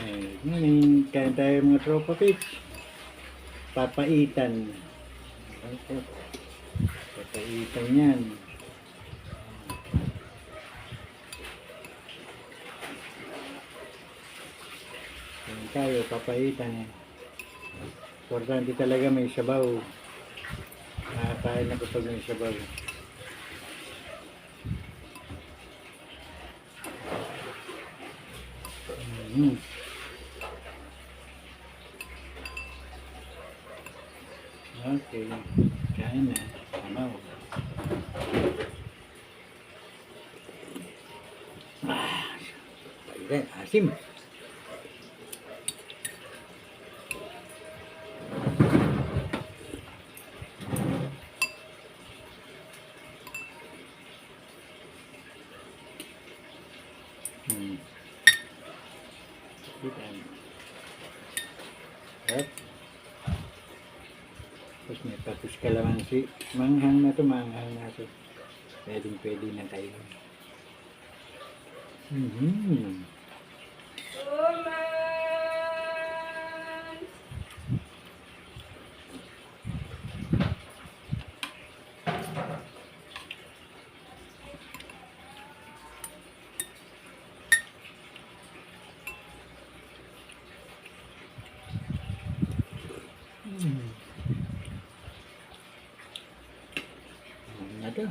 Ngayon, kain tayo mga tropa pips. Papaitan. Papaitan yan. Kain tayo, papaitan. Importante talaga may sabaw. Nakakain na kapag may sabaw. Okay, kain na. Sabaw. Paitan, asim. Paitan. At tapos may patis kalamansi. Manghang na to, manghang na to. Pwede na tayo. Ano to?